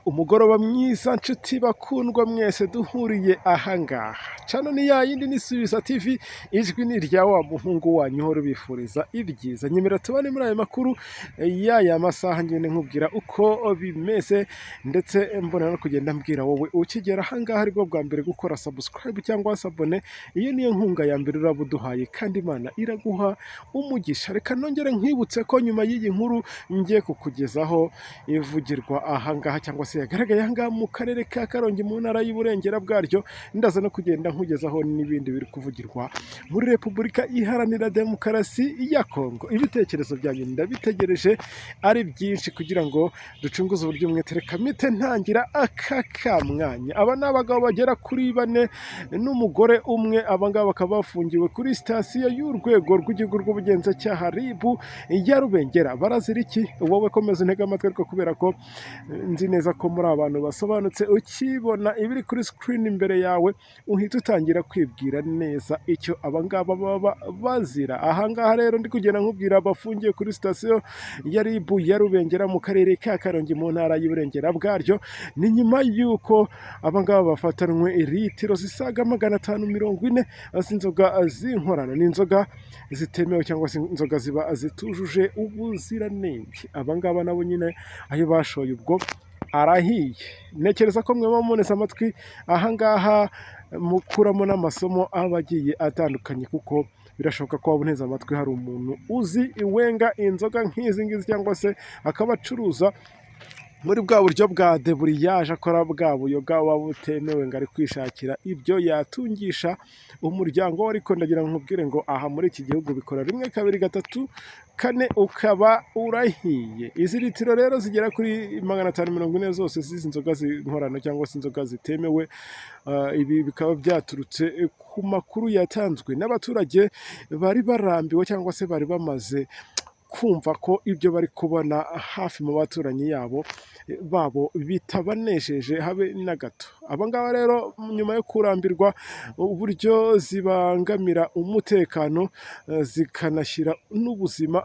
umugoroba mwiza nshuti bakundwa mwese duhuriye ahangaha cano ni ya yindi ni Subiza TV ijwi ni rya wa muhungu wanyu uhora ubifuriza ibyiza nyemera tubane muri aya makuru y'aya masaha ngene nkubwira uko bimeze ndetse mbona no kugenda mbwira wowe ukigera ahangaha aribwo bwa mbere gukora subscribe cyangwa sabone iyo niyo nkunga ya mbere urabuduhaye kandi Imana iraguha umugisha. Reka nongere nkwibutse ko nyuma y'iyi nkuru ngiye kukugezaho ivugirwa ahangaha cyangwa se yagaragaye ahangaha mu karere ka Karongi mu ntara y'Iburengera bwaryo, ndaza no kugenda nkugezaho n'ibindi biri kuvugirwa muri Repubulika Iharanira Demokarasi ya Kongo. Ibitekerezo byanyu ndabitegereje ari byinshi kugira ngo ducunguze uburyo umwe tereka mite ntangira aka kamwanya. Aba ni abagabo bagera kuri 4 n'umugore umwe, abangaba bakaba bafungiwe kuri sitasiyo y'urwego rw'igihugu rw'ubugenzacyaha RIB ya Rubengera. Barazira iki? Wowe komeza intege amatwi ariko kubera ko nzi neza ko muri abantu basobanutse, ukibona ibiri kuri screen imbere yawe uhita utangira kwibwira neza icyo abangaba baba bazira. Ahangaha rero ndi kugenda nkubwira abafungiye kuri sitasiyo ya RIB ya Rubengera mu karere ka Karongi mu ntara y'Iburengera bwaryo, ni nyuma y'uko abangaba bafatanwe litiro zisaga 540 z'inzoga z'inkorano. Ni inzoga zitemewe cyangwa se inzoga ziba zitujuje ubuziranenge. Abangaba nabo nyine ayo bashoye ubwo arahiye. Nekereza ko mwe bamuneza amatwi ahangaha mukuramo n'amasomo abagiye atandukanye, kuko birashoboka ko waboneza amatwi hari umuntu uzi iwenga inzoga nk'izi ngizi cyangwa se akabacuruza muri bwa buryo bwa deburiyage, akora bwa buyoga waba butemewe ngo ari kwishakira ibyo yatungisha umuryango we. Ariko ndagira nkubwire ngo aha muri iki gihugu bikora 1 2 3 4 ukaba urahiye. Izi litiro rero zigera kuri 540 zose z'izi nzoga z'inkorano cyangwa se inzoga zitemewe. Ibi bikaba byaturutse ku makuru yatanzwe n'abaturage bari barambiwe cyangwa se bari bamaze kumva ko ibyo bari kubona hafi mu baturanyi babo bitabanesheje habe na gato. Abangaba rero nyuma yo kurambirwa uburyo zibangamira umutekano zikanashyira n'ubuzima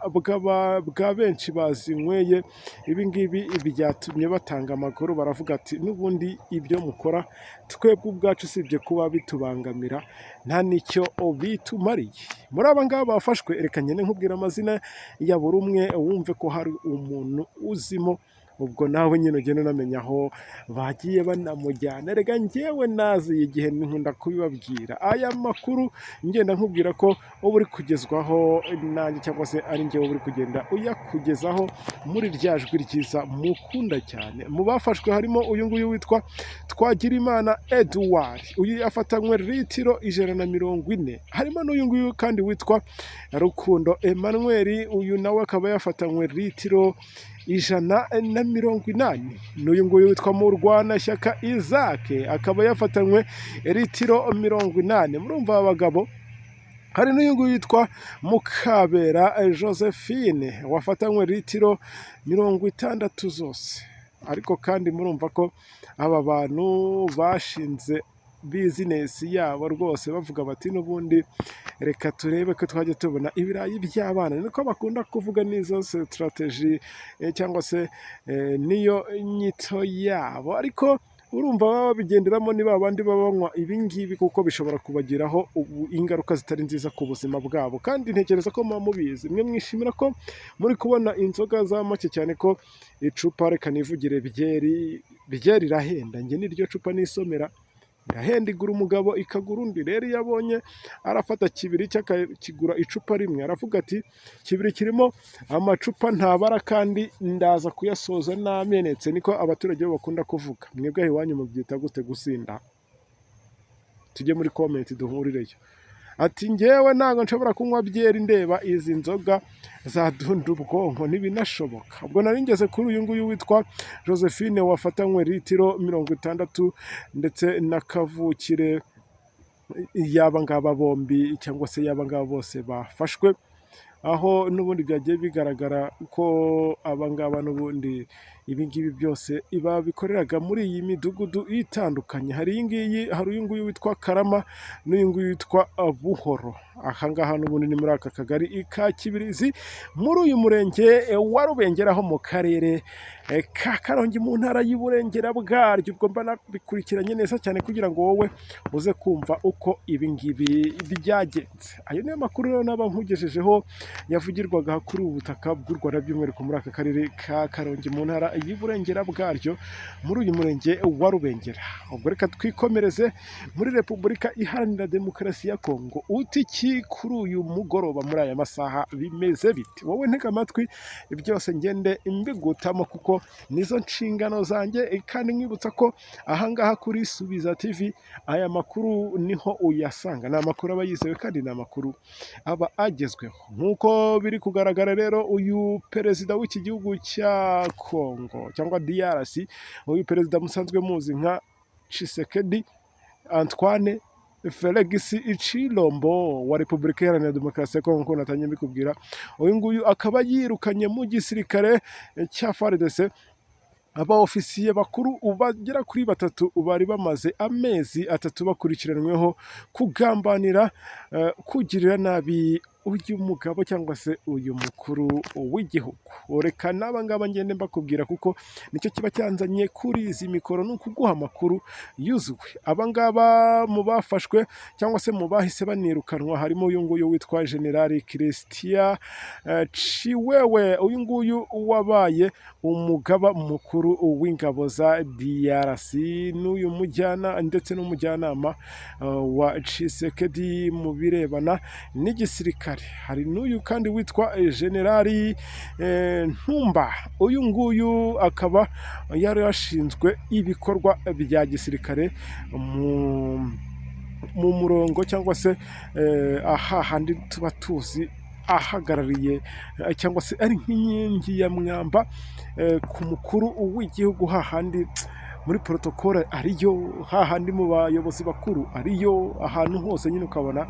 bwa benshi bazinyweye, ibi ngibi byatumye batanga amakuru. Baravuga ati n'ubundi ibyo mukora twebwe ubwacu usibye kuba bitubangamira nta nicyo bitumariye. Muri abangaba bafashwe, reka nyine nkubwira amazina ya buri umwe wumve ko hari umuntu uzimo, ubwo nawe nyine ugenda unamenya aho bagiye banamujyana. Rega njyewe nazi igihe nkunda kubibabwira aya makuru ngenda nkubwira ko uba uri kugezwaho nanjye cyangwa se ari njyewe uri kugenda uyakugezaho muri rya jwi ryiza mukunda cyane. Mu bafashwe harimo uyu nguyu witwa Twagirimana Edouard, uyu yafatanywe litiro 140. Harimo n'uyu nguyu kandi witwa Rukundo Emmanuel, uyu nawe akaba yafatanywe litiro 180. N'uyu nguyu witwa Murwanashyaka Isaac akaba yafatanywe litiro 80. Murumva abagabo. Hari n'uyu nguyu witwa Mukabera Josephine wafatanywe litiro 60 zose. Ariko kandi murumva ko aba bantu bashinze bizinesi yabo rwose bavuga bati n'ubundi reka turebe ko twajya tubona ibirayi by'abana. Niko bakunda kuvuga, n'izo strategy cyangwa se niyo nyito yabo. Ariko urumva baba bigenderamo ni babandi babanywa ibi ngibi kuko bishobora kubagiraho ingaruka zitari nziza ku buzima bwabo. Kandi ntekereza ko mubizi mwe mwishimira ko muri kubona inzoga za make cyane ko icupa, reka nivugire byeri irahenda. Nge niryo cupa nisomera irahenda, igura umugabo ikagura undi. Rero yabonye arafata kibiri cyakigura icupa rimwe, aravuga ati kibiri kirimo amacupa ntabara kandi ndaza kuyasoza namenetse. Niko abaturage bakunda kuvuga. Mwebwe iwanyu mubyita gute gusinda? Tujye muri comment duhurireyo. Ati njyewe ntabwo nshobora kunywa byeri ndeba izi nzoga zadunda ubwonko ntibinashoboka. Ubwo nari ngeze kuri uyu nguyu witwa Josephine wafatanywe litiro 60 ndetse na kavukire y'abangaba bombi cyangwa se y'abangaba bose bafashwe, aho n'ubundi byagiye bigaragara ko abangaba n'ubundi ibi ngibi byose babikoreraga muri iyi midugudu itandukanye. Hari uyu nguyu witwa Karama n'uyu nguyu witwa Buhoro. Aha ngaha n'ubundi ni muri aka kagari ka Kibirizi muri uyu murenge wa Rubengera ho mu karere ka Karongi mu ntara y'Iburengera bwaryo. Ubwo mba bikurikiranye neza cyane kugira ngo wowe uze kumva uko ibi ngibi byagenze. Ayo niyo makuru rero naba nkugejejeho yavugirwaga kuri ubu butaka bw'u Rwanda, by'umwihariko muri aka karere ka Karongi mu ntara y'Iburengera bwaryo muri uyu murenge wa Rubengera. Ubwo reka twikomereze muri Repubulika Iharanira Demokarasi ya Kongo. Utiki kuri uyu mugoroba muri aya masaha bimeze biti? Wowe ntega amatwi byose ngende mbigutamo kuko nizo nshingano zanjye, kandi nkibutsa ko ahangaha kuri Subiza TV aya makuru niho uyasanga. Ni amakuru aba yizewe kandi ni amakuru aba agezweho. Nk'uko biri kugaragara rero, uyu perezida w'iki gihugu cya Kongo cyangwa DRC, uyu perezida musanzwe muzi nka Tshisekedi Antoine Felix Tshilombo wa Repubulika Iharanira Demokarasi ya Kongo, nk'uko natangiye mbikubwira. Uyu nguyu akaba yirukanye mu gisirikare cya FARDC aba ofisiye bakuru bagera kuri 3 bari bamaze amezi 3 bakurikiranyweho kugambanira kugirira nabi uyu mugabo cyangwa se uyu mukuru w'igihugu. Reka naba ngaba ngende mbakubwira kuko nicyo kiba cyanzanye kuri izi mikoro, ni ukuguha amakuru yuzuwe. Aba ngaba mu bafashwe cyangwa se mu bahise banirukanwa harimo uyu nguyu witwa General Christian Chiwewe. Uyu nguyu wabaye umugaba mukuru w'ingabo za DRC n'uyu mujyana ndetse n'umujyanama wa Tshisekedi mu birebana n'igisirikare. Hari n'uyu kandi witwa Generali Ntumba. Uyu nguyu akaba yari yashinzwe ibikorwa bya gisirikare mu murongo cyangwa se aha handi tuba tuzi ahagarariye cyangwa se ari nk'inkingi ya mwamba ku mukuru w'igihugu, hahandi muri protokole ariyo, hahandi mu bayobozi bakuru ariyo, ahantu hose nyine ukabona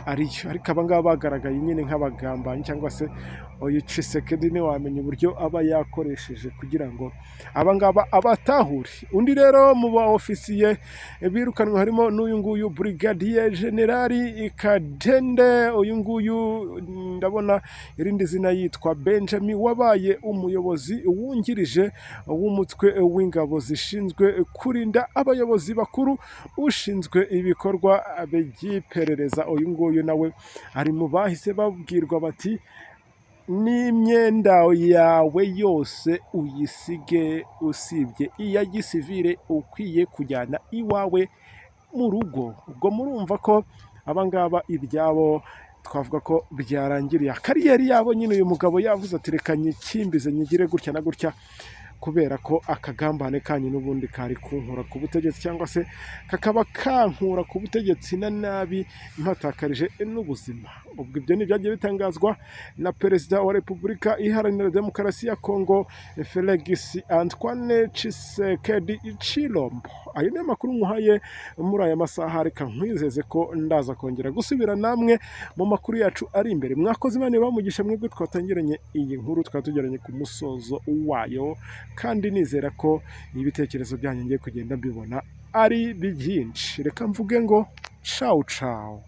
ariyo. Ariko aba ngaba bagaragaye nyine nk'abagambanyi cyangwa se uyu Tshisekedi ni wamenya uburyo aba yakoresheje kugira ngo aba ngaba abatahure. Undi rero mu ba ofisiye birukanwe harimo n'uyu nguyu Brigadier General Kadende. Uyu nguyu ndabona irindi zina yitwa Benjamin, wabaye umuyobozi wungirije w'umutwe w'ingabo zishinzwe kurinda abayobozi bakuru, ushinzwe ibikorwa by'iperereza. Uyu nguyu nawe ari mu bahise babwirwa bati n'imyenda yawe yose uyisige, usibye iya gisivile ukwiye kujyana iwawe mu rugo. Ubwo murumva ko aba ngaba ibyabo twavuga ko byarangiriye kariyeri yabo. Nyine uyu mugabo yavuze ati reka nyikimbize nyigire gutya na gutya, kubera ko akagambane kanyu n'ubundi kari kunkura ku butegetsi cyangwa se kakaba kankura ku butegetsi na nabi mpatakarije n'ubuzima. Ubwo ibyo ni byagiye bitangazwa na perezida wa Repubulika Iharanira Demokarasi ya Kongo Felix Antoine Tshisekedi Tshilombo. Ayo ni amakuru nkuhaye muri aya masaha. Reka nkwizeze ko ndaza kongera gusubira namwe mu makuru yacu ari imbere. Mwakoze Imana bamugisha mwebwe twatangiranye iyi nkuru, twatugeranye ku musozo wayo, kandi nizera ko ibitekerezo byanyu ngiye kugenda mbibona ari byinshi. Reka mvuge ngo ciao ciao.